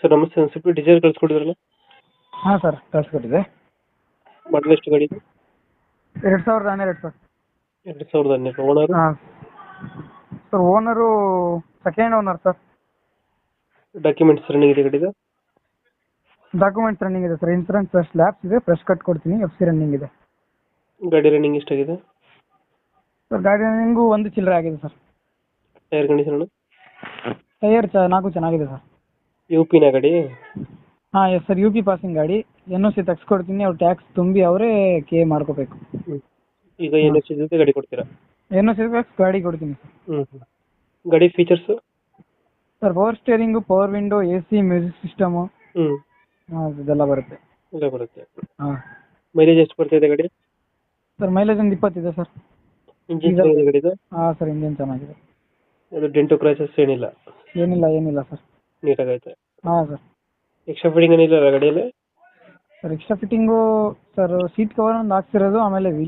Sir ನಮಸ್ತೆ, ಒಂದು ಸ್ವಲ್ಪ ಡಿಸೈರ್ ಕಳಿಸ್ಕೊಡಿದ್ರಲ್ಲ. ಹಾಂ ಸರ್ ಕಳಿಸ್ಕೊಟ್ಟಿದೆ. ಮಾಡಲ್ ಎಷ್ಟು ಗಾಡಿ ಇದು? 2012 ಸರ್. 2012 ಓನರ್? ಹಾಂ sir, owner second owner sir. Documents running ಇದೆ ಗಾಡಿದು? ಡಾಕ್ಯುಮೆಂಟ್ಸ್ ರನ್ನಿಂಗ್ ಇದೆ ಸರ್. ಇನ್ಸೂರೆನ್ಸ್ ಲ್ಯಾಬ್ಸ್ ಇದೆ, ಫ್ರೆಶ್ ಕಟ್ ಕೊಡ್ತೀನಿ. FC ರನ್ನಿಂಗ್ ಇದೆ ಗಾಡಿ ರನ್ನಿಂಗ್ ಎಷ್ಟಾಗಿದೆ? ಸರ್. ಗಾಡಿ ರನ್ನಿಂಗು ಒಂದು ಚಿಲ್ಲರೆ ಆಗಿದೆ ಸರ್. Tyre condition? ಟೈರ್ 4 ಚೆನ್ನಾಗಿದೆ ಸರ್. UP-ನ ಗಾಡಿ? ಹಾಂ ಎಸ್ ಸರ್, UP ಪಾಸಿಂಗ್ ಗಾಡಿ. NOC ತೆಗ್ಸ್ಕೊಡ್ತೀನಿ, ಅವ್ರು ಟ್ಯಾಕ್ಸ್ ತುಂಬಿ ಅವರೇ ಕೆ ಮಾಡ್ಕೋಬೇಕು. ಈಗ NOC ಜೊತೆ ಗಾಡಿ ಕೊಡ್ತೀರಾ? NOC ಗಾಡಿ ಕೊಡ್ತೀನಿ ಸರ್. ಗಾಡಿ features? Sir power steering, power window, AC, music system, ಇದೆಲ್ಲ ಬರುತ್ತೆ. ಇಲ್ಲ ಬರುತ್ತೆ. ಹಾಂ. ಮೈಲೇಜ್ ಎಷ್ಟು ಬರ್ತಿದೆ ಗಾಡಿ? ಸರ್ ಮೈಲೇಜ್ ಒಂದು 20 ಇದೆ ಸರ್. ಇಂಜಿನ್ ಚೆನ್ನಾಗಿದೆ ಗಾಡಿದು? ಹಾಂ ಸರ್, ಇಂಜಿನ್ ಚೆನ್ನಾಗಿದೆ. ಅದು ಡೆಂಟು ಕ್ರಾಚಸ್ ಏನಿಲ್ಲ? ಏನಿಲ್ಲ ಸರ್. ನೀಟಾಗೈತೆ. ಹಾಂ ಸರ್. ಎಕ್ಸ್ಟ್ರಾ ಫಿಟ್ಟಿಂಗ್ ಏನಿಲ್ಲ ಗಾಡಿಯಲ್ಲಿ? Sir extra fitting sir, seat cover ಒಂದು ಹಾಕ್ಸಿರೋದು, ಆಮೇಲೆ ವೀಲ್